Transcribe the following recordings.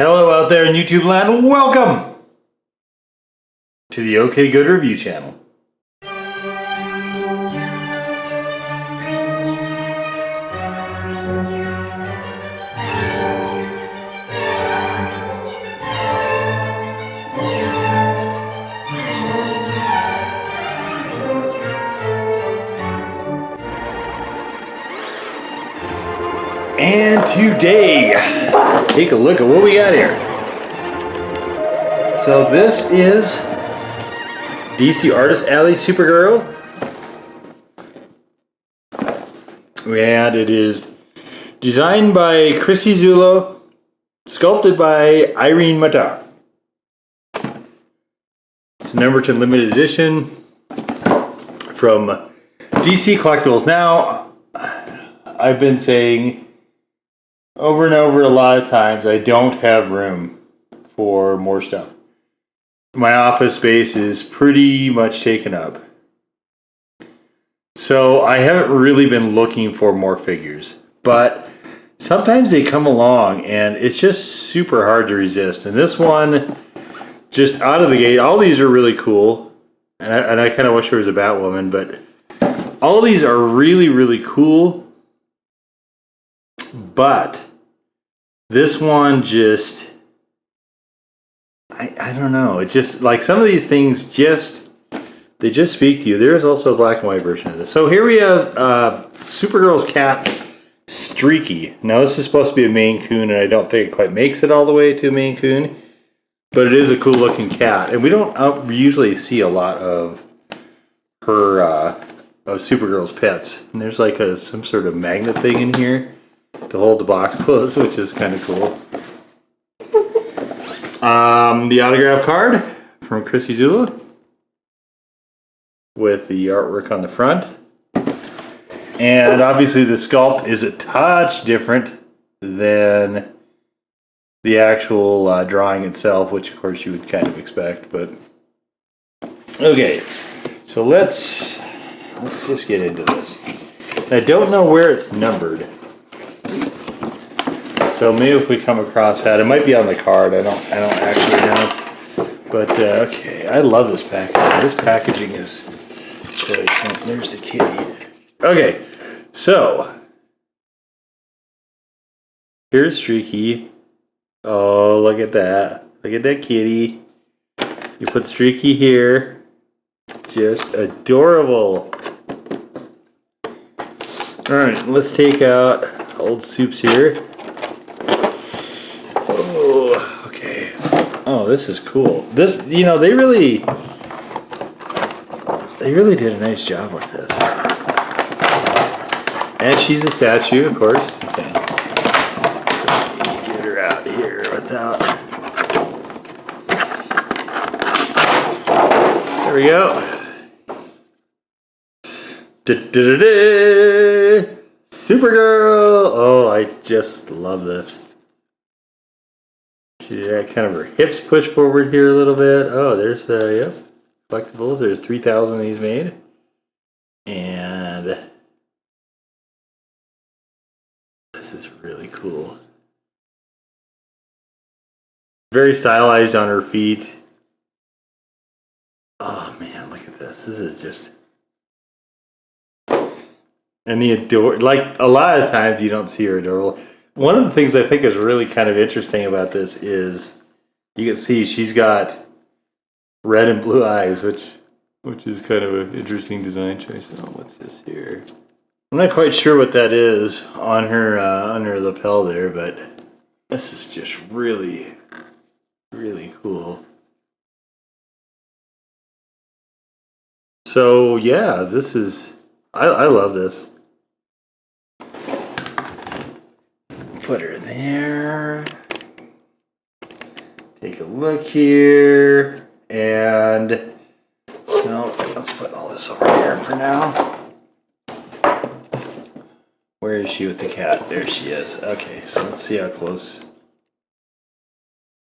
Hello out there in YouTube land, welcome to the OK Good Review channel. And today, let's take a look at what we got here. So this is DC Artist Alley Supergirl. And it is designed by Chrissy Zullo, sculpted by Irene Matar. It's a number 10 limited edition from DC Collectibles. Now, I've been saying over and over a lot of times, I don't have room for more stuff. My office space is pretty much taken up. So I haven't really been looking for more figures. But sometimes they come along and it's just super hard to resist. And this one, just out of the gate, all these are really cool. And I kind of wish there was a Batwoman, but all these are really, really cool. But this one just, I don't know. It just, like some of these things they just speak to you. There is also a black and white version of this. So here we have Supergirl's Cat Streaky. Now this is supposed to be a Maine Coon, and I don't think it quite makes it all the way to a Maine Coon. But it is a cool looking cat. And we don't usually see a lot of her, of Supergirl's pets. And there's like some sort of magnet thing in here to hold the box closed, which is kind of cool. The autograph card from Chrissy Zullo with the artwork on the front. And obviously the sculpt is a touch different than the actual drawing itself, which of course you would kind of expect, but okay. So let's just get into this. I don't know where it's numbered. So maybe if we come across that, it might be on the card. I don't actually know. But okay, I love this packaging. This packaging is really cool. There's the kitty. Okay, so here's Streaky. Oh, look at that! Look at that kitty. You put Streaky here. Just adorable. All right, let's take out old Soups here. Oh, okay. Oh, this is cool. This, you know, they really did a nice job with this. And she's a statue, of course. Okay. Get her out here without. There we go. Da-da-da-da! Supergirl! Oh, I just love this. Yeah, kind of her hips push forward here a little bit. Oh, there's yep, collectibles. There's 3,000 of these made, and this is really cool. Very stylized on her feet. Oh man, look at this. This is just, and the like a lot of times you don't see her adorable. One of the things I think is really kind of interesting about this is you can see she's got red and blue eyes, which is kind of an interesting design choice. Oh, what's this here? I'm not quite sure what that is on her lapel there, but this is just really, really cool. So yeah, this is, I love this. Put her there. Take a look here. And so let's put all this over here for now. Where is she with the cat? There she is. Okay, so let's see how close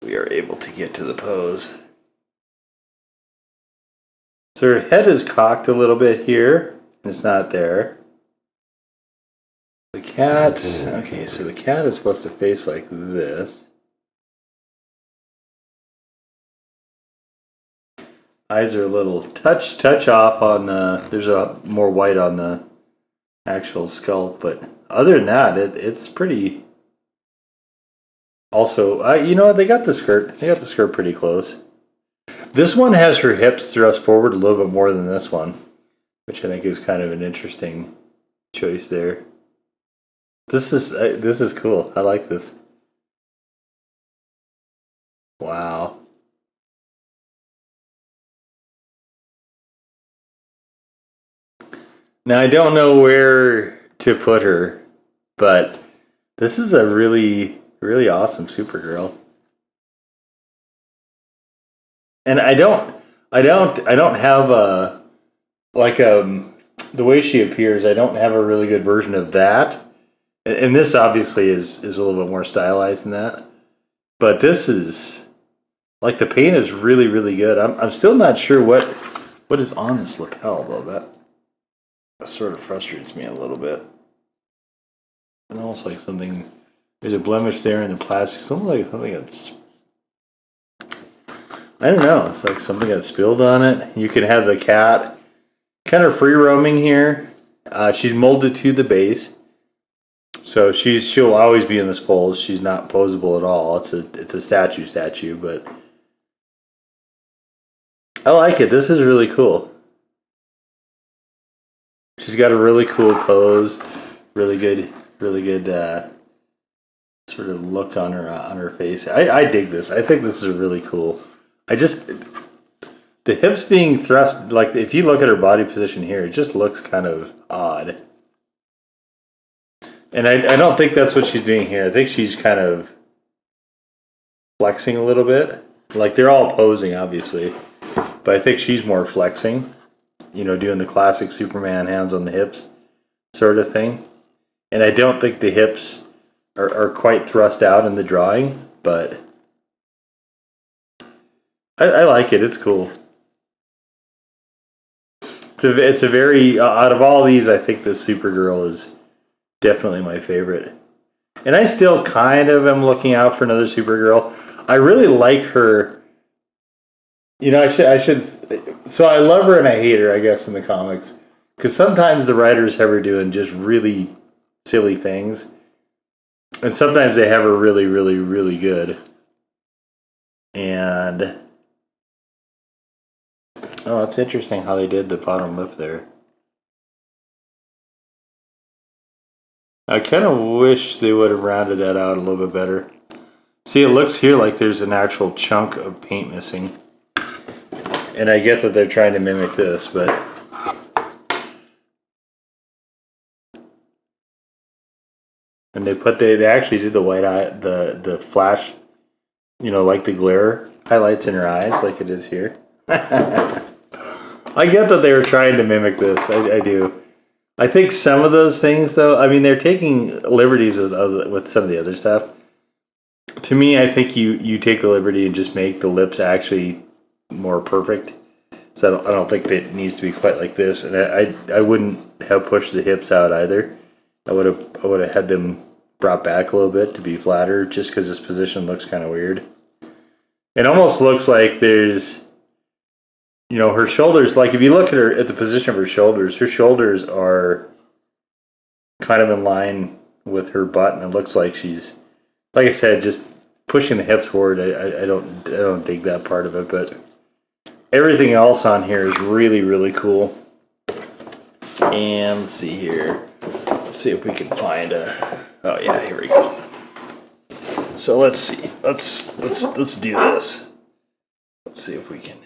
we are able to get to the pose. So her head is cocked a little bit here. It's not there. The cat, okay, so the cat is supposed to face like this. Eyes are a little touch off on there's a more white on the actual skull, but other than that, it's pretty. Also, you know what? They got the skirt. They got the skirt pretty close. This one has her hips thrust forward a little bit more than this one, which I think is kind of an interesting choice there. This is cool. I like this. Wow. Now I don't know where to put her, but this is a really awesome Supergirl. And I don't have a like the way she appears. I don't have a really good version of that. And this obviously is a little bit more stylized than that. But this is like the paint is really good. I'm still not sure what is on this lapel though. That sort of frustrates me a little bit. And almost like something. There's a blemish there in the plastic. Something that's. I don't know. It's like something got spilled on it. You can have the cat kind of free roaming here. She's molded to the base, so she'll always be in this pose. She's not posable at all. It's a statue, but I like it. This is really cool. She's got a really cool pose, really good sort of look on her face. I dig this. I think this is really cool. The hips being thrust, like if you look at her body position here, it just looks kind of odd. And I don't think that's what she's doing here. I think she's kind of flexing a little bit. Like they're all posing, obviously, but I think she's more flexing. You know, doing the classic Superman hands on the hips sort of thing. And I don't think the hips are quite thrust out in the drawing, but I like it. It's cool. It's a very out of all these, I think this Supergirl is definitely my favorite. And I still kind of am looking out for another Supergirl. I really like her. You know, I should. So I love her and I hate her, I guess, in the comics, because sometimes the writers have her doing just really silly things, and sometimes they have her really good. And oh, it's interesting how they did the bottom lip there. I kind of wish they would have rounded that out a little bit better. See, it looks here like there's an actual chunk of paint missing. And I get that they're trying to mimic this, but and they actually did the white eye, the flash, you know, like the glare highlights in her eyes, like it is here. I get that they were trying to mimic this. I do. I think some of those things, though, I mean, they're taking liberties with some of the other stuff. To me, I think you take the liberty and just make the lips actually more perfect. So I don't think it needs to be quite like this, and I wouldn't have pushed the hips out either. I would have had them brought back a little bit to be flatter, just because this position looks kind of weird. It almost looks like there's, you know, her shoulders. Like if you look at the position of her shoulders are kind of in line with her butt, and it looks like she's, like I said, just pushing the hips forward. I don't dig that part of it, but everything else on here is really cool. And let's see here. Let's see if we can find a. Oh yeah, here we go. So let's see. Let's do this. Let's see if we can.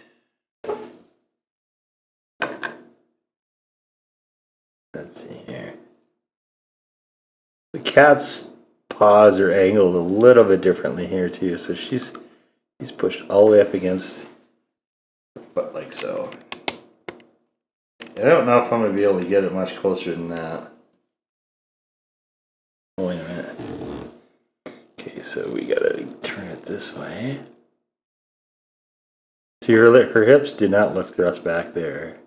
Let's see here. The cat's paws are angled a little bit differently here too, so he's pushed all the way up against her foot like so. I don't know if I'm gonna be able to get it much closer than that. Oh, wait a minute. Okay, so we gotta turn it this way. See, her hips do not look thrust back there.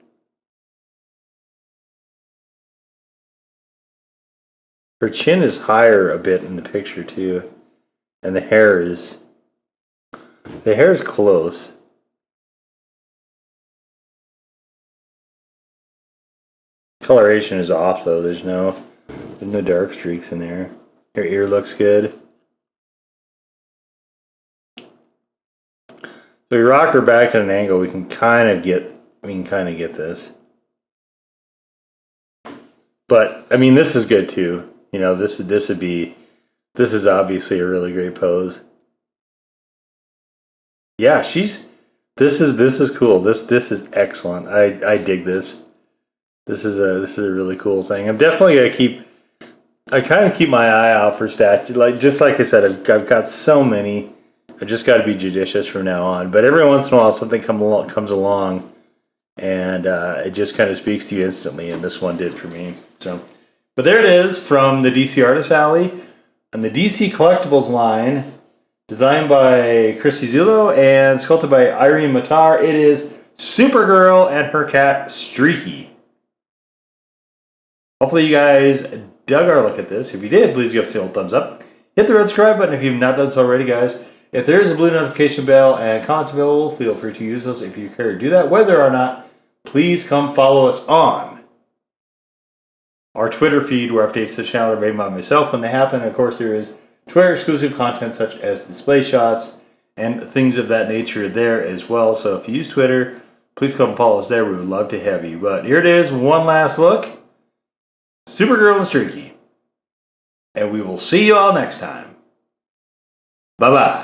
Her chin is higher a bit in the picture too, and the hair is close. Coloration is off though. There's no dark streaks in there. Her ear looks good. So we rock her back at an angle. We can kind of get this. But I mean, this is good too. You know, this is obviously a really great pose. Yeah, this is cool. This is excellent. I dig this. This is a really cool thing. I'm definitely gonna I kind of keep my eye out for stats. Just like I said, I've got so many. I just got to be judicious from now on. But every once in a while, something comes along, and it just kind of speaks to you instantly. And this one did for me. So, but there it is from the DC Artist Alley and the DC Collectibles line, designed by Chrissy Zullo and sculpted by Irene Matar. It is Supergirl and her cat Streaky. Hopefully, you guys dug our look at this. If you did, please give us a old thumbs up. Hit the red subscribe button if you've not done so already, guys. If there is a blue notification bell and comments available, feel free to use those if you care to do that. Whether or not, please come follow us on our Twitter feed, where updates to the channel are made by myself when they happen. And of course, there is Twitter exclusive content such as display shots and things of that nature there as well. So if you use Twitter, please come follow us there. We would love to have you. But here it is, one last look. Supergirl and Streaky. And we will see you all next time. Bye-bye.